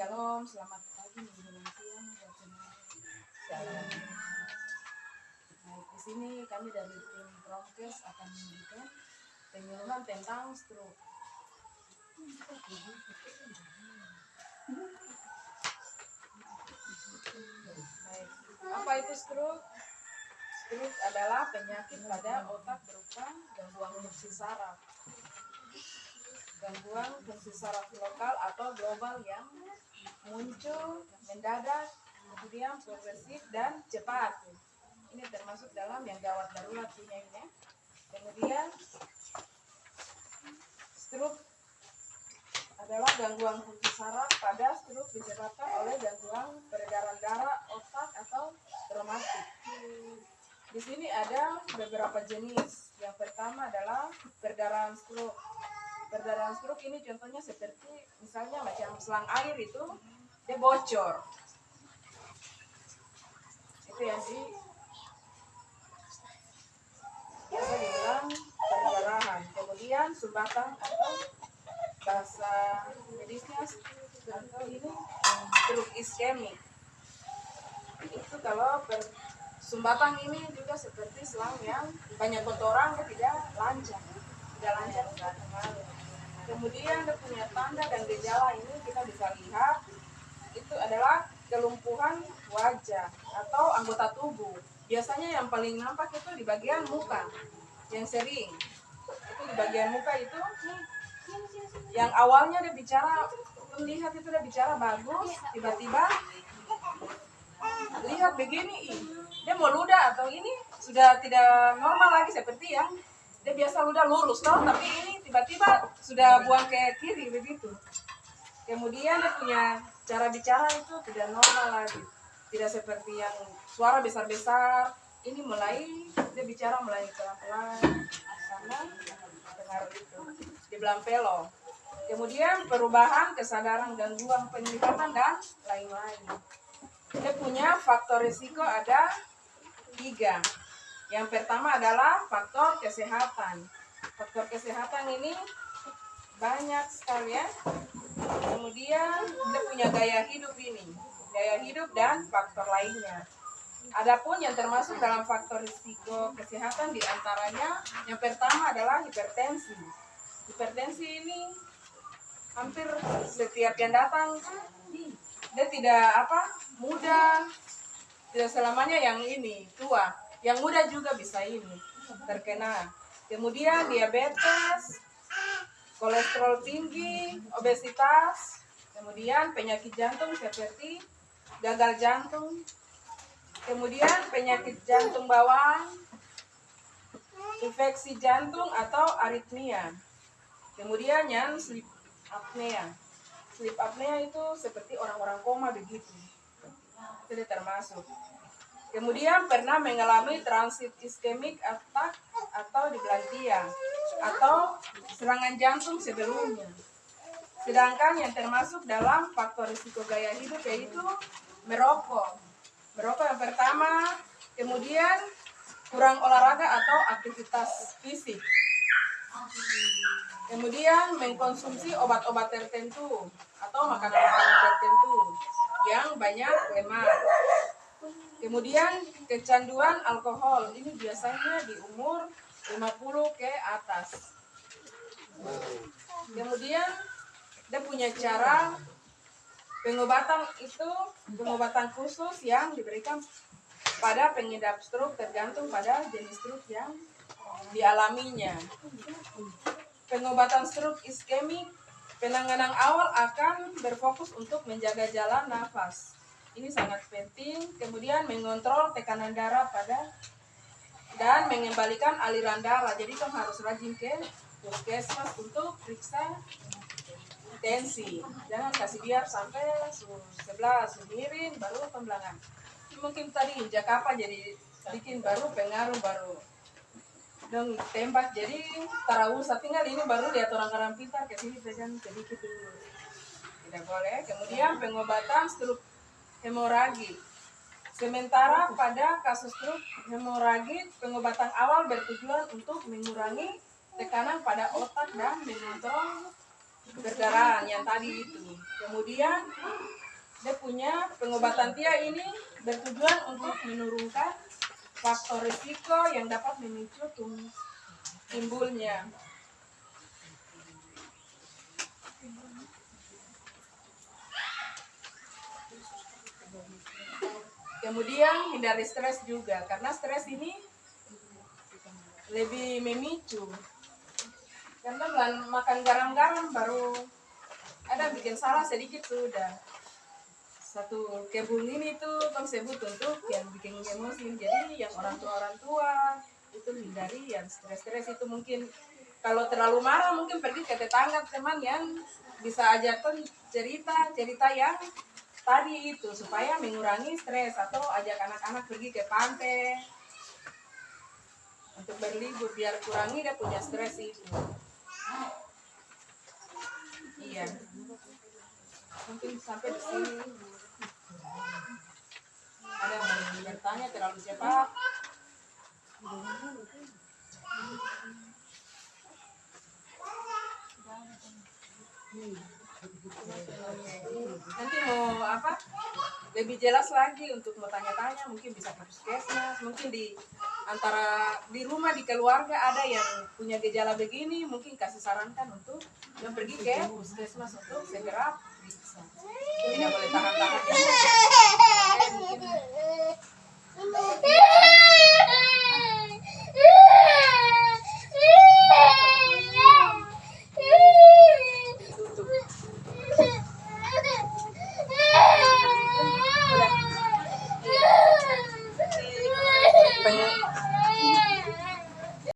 Shalom, selamat pagi menjelang siang buat semua. Shalom. Baik, di sini kami dari tim Prokes akan memberikan penyuluhan tentang stroke. Baik, apa itu stroke? Stroke adalah penyakit pada otak berupa gangguan fungsi saraf. Gangguan fungsi saraf lokal atau global yang muncul mendadak, kemudian progresif dan cepat. Ini termasuk dalam yang gawat darurat punya. Kemudian stroke adalah gangguan fungsi saraf. Pada stroke disebabkan oleh gangguan peredaran darah otak atau traumatik. Di sini ada beberapa jenis. Yang pertama adalah perdarahan stroke. Perdarahan stroke ini contohnya seperti misalnya macam selang air itu dia bocor. Itu yang biasa dibilang perdarahan. Kemudian sumbatan atau bahasa medisnya atau ini stroke iskemik. Itu kalau sumbatan ini juga seperti selang yang banyak kotoran dia tidak lancar saat mengalir. Kemudian dia punya tanda dan gejala ini kita bisa lihat itu adalah kelumpuhan wajah atau anggota tubuh. Biasanya yang paling nampak itu di bagian muka, yang sering itu di bagian muka itu yang awalnya dia bicara, lihat itu dia bicara bagus, tiba-tiba lihat begini, dia mau ludah atau ini sudah tidak normal lagi seperti yang dia biasa ludah lurus toh, tapi ini tiba-tiba sudah buang ke kiri begitu. Kemudian dia punya cara bicara itu tidak normal lagi, tidak seperti yang suara besar-besar. Ini mulai dia bicara mulai pelan-pelan karena pengaruh itu di Blampelo. Kemudian perubahan kesadaran, gangguan penglihatan dan lain-lain. Dia punya faktor risiko ada 3. Yang pertama adalah faktor kesehatan. Faktor kesehatan ini banyak sekali ya. Kemudian dia punya gaya hidup ini, gaya hidup dan faktor lainnya. Adapun yang termasuk dalam faktor risiko kesehatan diantaranya yang pertama adalah hipertensi. Hipertensi ini hampir setiap yang datang dia tidak muda, tidak selamanya yang ini tua, yang muda juga bisa ini terkena. Kemudian diabetes, kolesterol tinggi, obesitas, kemudian penyakit jantung seperti gagal jantung, kemudian penyakit jantung bawaan, infeksi jantung atau aritmia, kemudian yang sleep apnea. Sleep apnea itu seperti orang-orang koma begitu, itu termasuk. Kemudian pernah mengalami transit iskemik attack atau diplantia atau serangan jantung sebelumnya. Sedangkan yang termasuk dalam faktor risiko gaya hidup yaitu merokok. Merokok yang pertama, kemudian kurang olahraga atau aktivitas fisik. Kemudian mengkonsumsi obat-obat tertentu atau makanan-makanan tertentu yang banyak lemak. Kemudian kecanduan alkohol, ini biasanya di umur 50 ke atas. Kemudian dia punya cara pengobatan itu, pengobatan khusus yang diberikan pada pengidap stroke tergantung pada jenis stroke yang dialaminya. Pengobatan stroke iskemik, penanganan awal akan berfokus untuk menjaga jalan nafas. Ini sangat penting. Kemudian mengontrol tekanan darah dan mengembalikan aliran darah. Jadi kamu harus rajin ke puskesmas untuk periksa tensi. Jangan kasih biar sampai 11 miring baru pembelahan. Mungkin tadi injak apa jadi bikin baru pengaruh baru dong tembak, jadi tarawusa tinggal ini baru lihat orang-orang pintar ke sini pegang sedikit dulu, tidak boleh. Kemudian pengobatan stroke hemoragik. Sementara pada kasus stroke hemoragik, pengobatan awal bertujuan untuk mengurangi tekanan pada otak dan mengontrol perdarahan yang tadi itu. Kemudian dia punya pengobatan TIA ini bertujuan untuk menurunkan faktor risiko yang dapat memicu timbulnya. Kemudian hindari stres juga, karena stres ini lebih memicu. Karena makan garam-garam baru ada bikin salah sedikit sudah. Satu kebun ini tuh bang sebut untuk yang bikin emosi. Jadi yang orang tua itu hindari yang stres itu. Mungkin kalau terlalu marah mungkin pergi ke tetangga teman yang bisa ajarkan cerita yang tadi itu supaya mengurangi stres, atau ajak anak-anak pergi ke pantai untuk berlibur biar kurangi dia punya stres itu. Iya. Mungkin sampai di sini. Ada yang bertanya terlalu cepat. Nanti mau apa? Lebih jelas lagi untuk mau tanya-tanya mungkin bisa ke puskesmas, mungkin di antara di rumah di keluarga ada yang punya gejala begini, mungkin kasih sarankan untuk yang pergi ke puskesmas untuk segera periksa. Tidak boleh tahan-tahan ya. Mungkin